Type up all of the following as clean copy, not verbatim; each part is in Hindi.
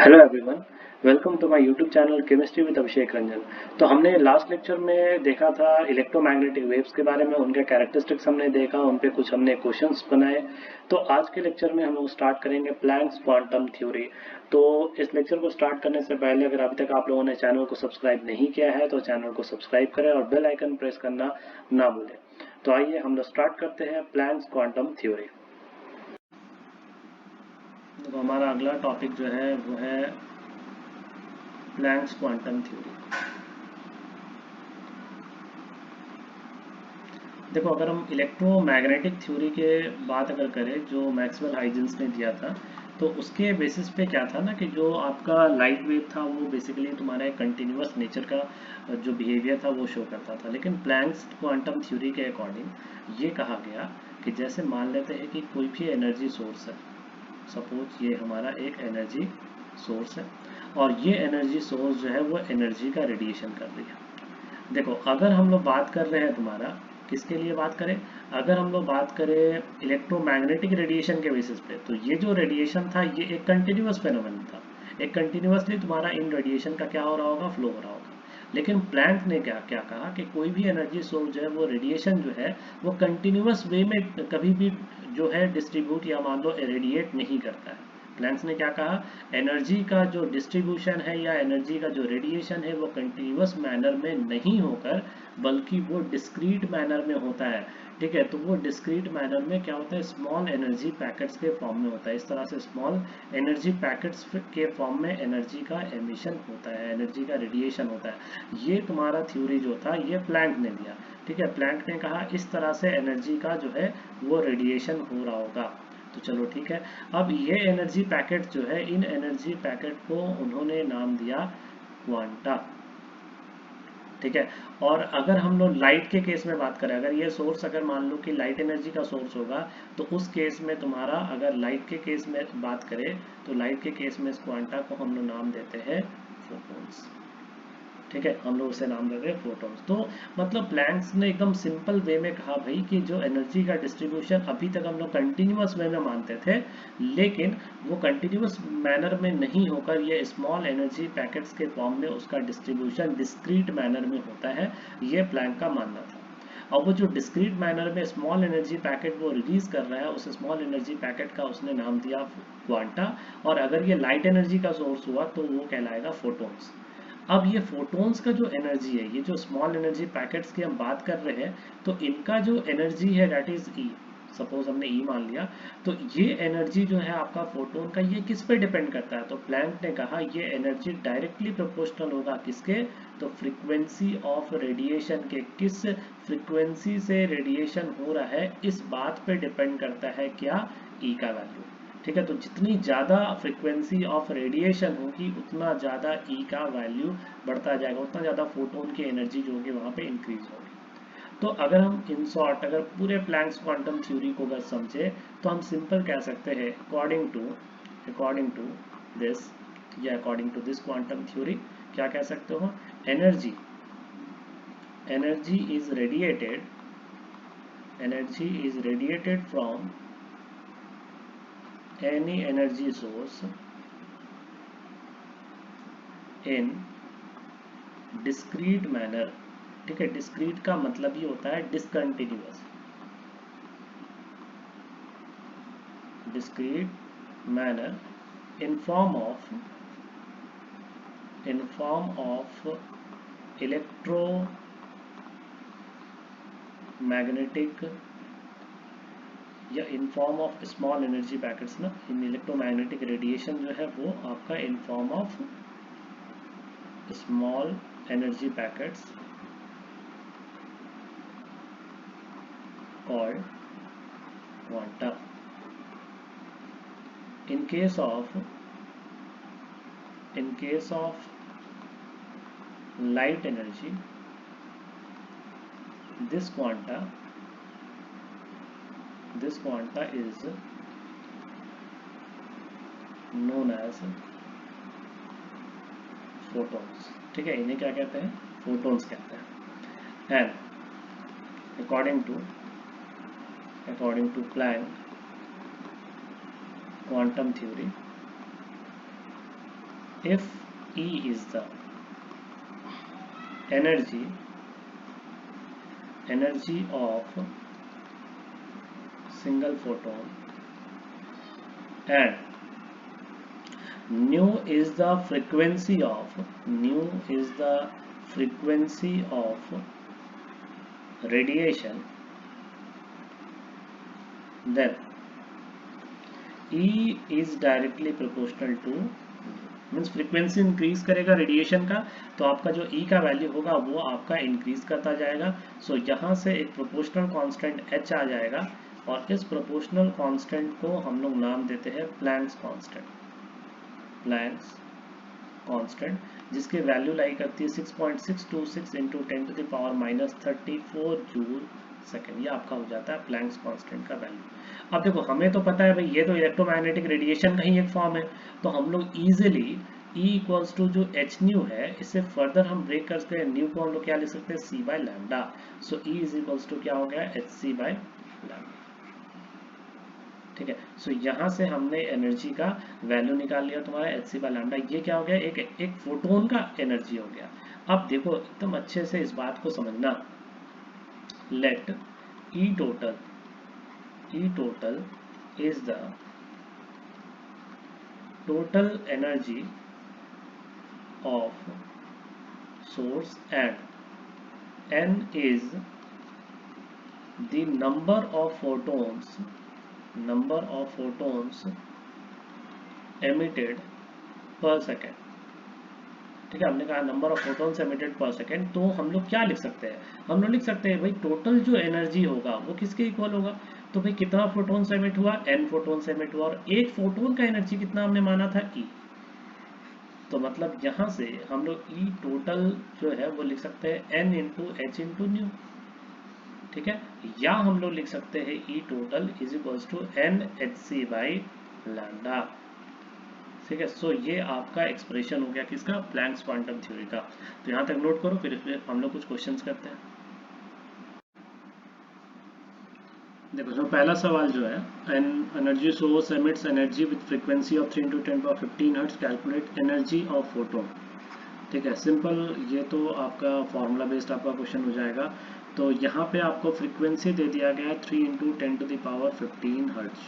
Hello everyone, welcome to my YouTube channel chemistry with Abhishek Ranjan. तो हमने लास्ट लेक्चर में देखा था इलेक्ट्रोमैग्नेटिक वेव्स के बारे में, उनके कैरेक्टरिस्टिक्स हमने देखा, उन पे कुछ हमने क्वेश्चंस बनाए। तो आज के लेक्चर में हम लोग स्टार्ट करेंगे प्लैंक्स क्वांटम थ्योरी। तो इस लेक्चर को स्टार्ट करने से पहले अगर अभी तक आप लोगों ने चैनल को सब्सक्राइब नहीं किया है तो चैनल को सब्सक्राइब करें और बेल आइकन प्रेस करना ना भूलें। तो आइए हम लोग स्टार्ट करते हैं प्लैंक्स क्वांटम थ्योरी। तो हमारा अगला टॉपिक जो है वो है प्लैंक्स क्वांटम थ्योरी। देखो, अगर हम इलेक्ट्रोमैग्नेटिक थ्योरी के बात अगर करें जो मैक्सवेल हाइजेंस ने दिया था, तो उसके बेसिस पे क्या था ना कि जो आपका लाइट वेव था वो बेसिकली तुम्हारा एक कंटिन्यूअस नेचर का जो बिहेवियर था वो शो करता था। लेकिन प्लैंक्स क्वांटम थ्योरी के अकॉर्डिंग ये कहा गया कि जैसे मान लेते हैं कि कोई भी एनर्जी सोर्स है, सपोज ये हमारा एक एनर्जी सोर्स है और ये एनर्जी सोर्स जो है वो एनर्जी का रेडिएशन कर रही है। देखो, अगर हम लोग बात कर रहे हैं तुम्हारा किसके लिए बात करें, अगर हम लोग बात करें इलेक्ट्रोमैग्नेटिक रेडिएशन के बेसिस पे, तो ये जो रेडिएशन था ये एक कंटिन्यूअस फेनोमेनन था। एक कंटिन्यूअसली तुम्हारा इन रेडिएशन का क्या हो रहा होगा, फ्लो हो रहा होगा। लेकिन प्लैंक ने क्या क्या कहा कि कोई भी एनर्जी सोर्स जो है वो रेडिएशन जो है वो कंटिन्यूअस वे में कभी भी जो है डिस्ट्रीब्यूट या मान लो रेडिएट नहीं करता है। प्लैंक्स ने क्या कहा, एनर्जी का जो डिस्ट्रीब्यूशन है या एनर्जी का जो रेडिएशन है वो कंटिन्यूअस मैनर में नहीं होकर बल्कि वो डिस्क्रीट मैनर में होता है। ठीक है, तो वो डिस्क्रीट मैनर में क्या होता है, स्मॉल एनर्जी पैकेट्स के फॉर्म में होता है। इस तरह से स्मॉल एनर्जी पैकेट्स के फॉर्म में एनर्जी का एमिशन होता है, एनर्जी का रेडिएशन होता है। ये तुम्हारा थ्योरी जो था ये प्लैंक ने दिया। ठीक है, प्लैंक ने कहा इस तरह से एनर्जी का जो है वो रेडिएशन हो रहा होगा। तो चलो ठीक है, अब ये एनर्जी पैकेट जो है, इन एनर्जी पैकेट को उन्होंने नाम दिया क्वांटा। ठीक है, और अगर हम लोग लाइट के केस में बात करें, अगर ये सोर्स अगर मान लो कि लाइट एनर्जी का सोर्स होगा, तो उस केस में तुम्हारा अगर लाइट के केस में बात करें तो लाइट के केस में इस क्वांटा को हम लोग नाम देते हैं फोटॉन्स। ठीक है, हम लोग उसे नाम देते हैं फोटॉन्स। तो मतलब प्लैंक्स ने एकदम सिंपल वे में कहा भाई कि जो एनर्जी का डिस्ट्रीब्यूशन अभी तक हम लोग कंटिन्यूअस वे में मानते थे, लेकिन वो कंटिन्यूअस मैनर में नहीं होकर ये स्मॉल एनर्जी पैकेट्स के फॉर्म में उसका डिस्ट्रीब्यूशन डिस्क्रीट मैनर में होता है, ये प्लैंक का मानना था। और वो जो डिस्क्रीट मैनर में स्मॉल एनर्जी पैकेट वो रिलीज कर रहा है, उस स्मॉल एनर्जी पैकेट का उसने नाम दिया क्वांटा। और अगर ये लाइट एनर्जी का सोर्स हुआ तो वो कहलाएगा फोटॉन्स। अब ये फोटॉन्स का जो एनर्जी है, ये जो स्मॉल एनर्जी पैकेट्स की हम बात कर रहे हैं, तो इनका जो एनर्जी है दैट इज ई। सपोज हमने ई मान लिया, तो ये एनर्जी जो है आपका फोटोन का ये किस पे डिपेंड करता है, तो प्लैंक ने कहा ये एनर्जी डायरेक्टली प्रोपोर्शनल होगा किसके, तो फ्रीक्वेंसी ऑफ रेडिएशन के। किस फ्रीक्वेंसी से रेडिएशन हो रहा है इस बात पे डिपेंड करता है क्या, ई का वैल्यू। ठीक है, तो जितनी ज़्यादा फ्रिक्वेंसी ऑफ रेडिएशन होगी उतना ज़्यादा ई का वैल्यू बढ़ता जाएगा, उतना ज़्यादा फोटोन की एनर्जी जो होगी वहाँ पे इंक्रीज होगी। तो अगर हम इन शॉर्ट अगर पूरे प्लैंक्स क्वांटम थ्योरी को अगर समझे तो हम सिंपल कह सकते हैं अकॉर्डिंग टू दिस या according to this quantum theory क्या कह सकते हो, energy energy is radiated from any energy source in discrete manner। ठीक है, डिस्क्रीट का मतलब ही होता है discontinuous, discrete manner in form of electromagnetic या in form of small energy packets ना, इन इलेक्ट्रोमैग्नेटिक रेडिएशन जो है वो आपका in form of small energy packets called quanta। in case of light energy, this quanta is known as photons। ठीक है, इन्हें क्या कहते हैं, photons कहते हैं। and according to Planck quantum theory, if E is the energy of single photon and nu is the frequency of radiation, then E is directly proportional to, means frequency increase करेगा रेडिएशन का, तो आपका जो E का वैल्यू होगा वो आपका इंक्रीज करता जाएगा। सो यहाँ से एक प्रोपोर्शनल कांस्टेंट H आ जाएगा और इस प्रोपोर्शनल कांस्टेंट को हम लोग नाम देते हैं प्लैंक्स कांस्टेंट, जिसकी वैल्यू लाई करती है 6.626 into 10 to the power minus 34 joule second. ये आपका हो जाता है प्लैंक्स कांस्टेंट का वैल्यू। अब देखो हमें तो पता है भाई ये तो इलेक्ट्रोमैग्नेटिक रेडिएशन का ही एक फॉर्म है, तो हम लोग इजीली E इक्वल्स टू जो एच न्यू है इससे फर्दर हम ब्रेक कर सकते हैं। न्यू को हम लोग क्या लिख सकते हैं, C by lambda. So E is equals to क्या हो गया, HC बाय लैम्डा। ठीक है, सो यहाँ से हमने एनर्जी का वैल्यू निकाल लिया तुम्हारा HC बाय लैम्डा। ये क्या हो गया, एक फोटोन का एनर्जी हो गया। अब देखो एकदम अच्छे से इस बात को समझना, late E total is the total energy of source and N is the number of photons emitted per second। ठीक है, हमने कहा number of photons emitted per second, तो हम लोग क्या लिख सकते हैं, हम लोग लिख सकते हैं भाई टोटल जो एनर्जी होगा वो किसके इक्वल होगा। तो भाई कितना फोटोन्स एमिट हुआ, n फोटोन्स एमिट हुआ, और एक फोटोन का एनर्जी कितना हमने माना था, E। तो मतलब यहाँ से हम लोग E टोटल जो है वो लिख सकते हैं n into H into nu. ठीक है, या हम लोग लिख सकते हैं E total is equals to n HC by lambda. ठीक है, सो ये आपका एक्सप्रेशन हो गया किसका, प्लैंक्स क्वांटम थ्योरी का। तो यहाँ तक नोट करो, फिर इसमें हम लोग कुछ क्वेश्चंस करते हैं। देखो जो पहला सवाल जो है, an energy source emits energy with frequency of 3 × 10⁻15 hertz, calculate energy of photon. ठीक है, सिंपल, ये तो आपका फॉर्मूला बेस्ड आपका क्वेश्चन हो जाएगा। तो यहाँ पे आपको फ्रीक्वेंसी दे दिया गया है 3 × 10⁻15 हर्ट्ज।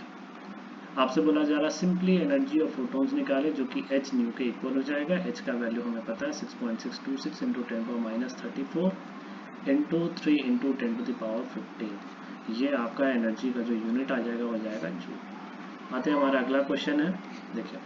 आपसे बोला जा रहा है सिंपली एनर्जी ऑफ फोटोन्स निकाले जो कि h न्यू के इक्वल हो जाएगा। h का वैल्यू हमें पता है 6.626 इंटू 10⁻−34 इंटू 3 इंटू 10⁻15। ये आपका एनर्जी का जो यूनिट आ जाएगा वो जाएगा जूल। आते हैं हमारा अगला क्वेश्चन है, देखिए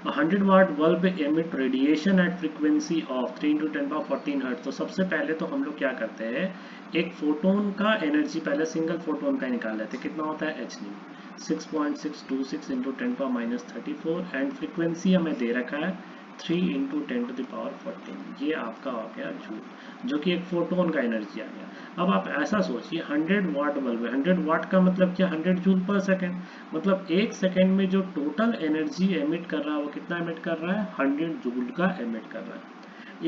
100 watt bulb emit radiation at frequency of 3 × 10⁻14 hertz. तो सबसे पहले तो हम लोग क्या करते हैं, एक फोटोन का एनर्जी पहले सिंगल फोटोन का निकाल लेते हैं, कितना होता है h new 6.626 into 10⁻−34 and frequency हमें दे रखा है 3 इंटू 10⁻14। ये आपका हो गया जूल, जो कि एक फोटोन का एनर्जी आ गया। अब आप ऐसा सोचिए 100 वाट बल्ब है, 100 वाट का मतलब क्या, 100 जूल पर सेकेंड, मतलब एक सेकेंड में जो टोटल एनर्जी एमिट कर रहा है वो कितना एमिट कर रहा है, 100 जूल का एमिट कर रहा है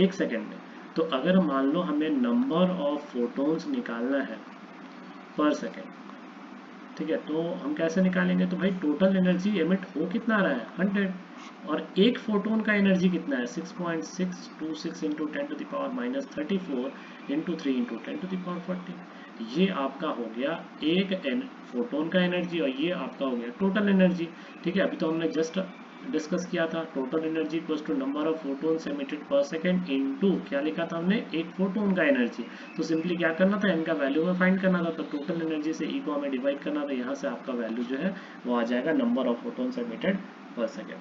एक सेकेंड में। तो अगर मान लो हमें नंबर ऑफ फोटोन्स निकालना है पर सेकेंड, ठीक है, तो हम कैसे निकालेंगे, तो भाई टोटल एनर्जी एमिट हो कितना रहा है 100, और एक फोटोन का एनर्जी कितना है 6.626 इंटू 10⁻−34 इंटू 3 इंटू 10⁻14। ये आपका हो गया एक फोटोन का एनर्जी और ये आपका हो गया टोटल एनर्जी। ठीक है, अभी तो हमने जस्ट डिस्कस किया था total energy equals to number of photons emitted per second into क्या लिखा था हमने, एक फोटोन का एनर्जी। तो सिंपली क्या करना था, इनका वैल्यू में फाइंड करना था, तो टोटल एनर्जी से ई को हमें डिवाइड करना था, यहाँ से आपका वैल्यू जो है वो आ जाएगा number of photons emitted per second.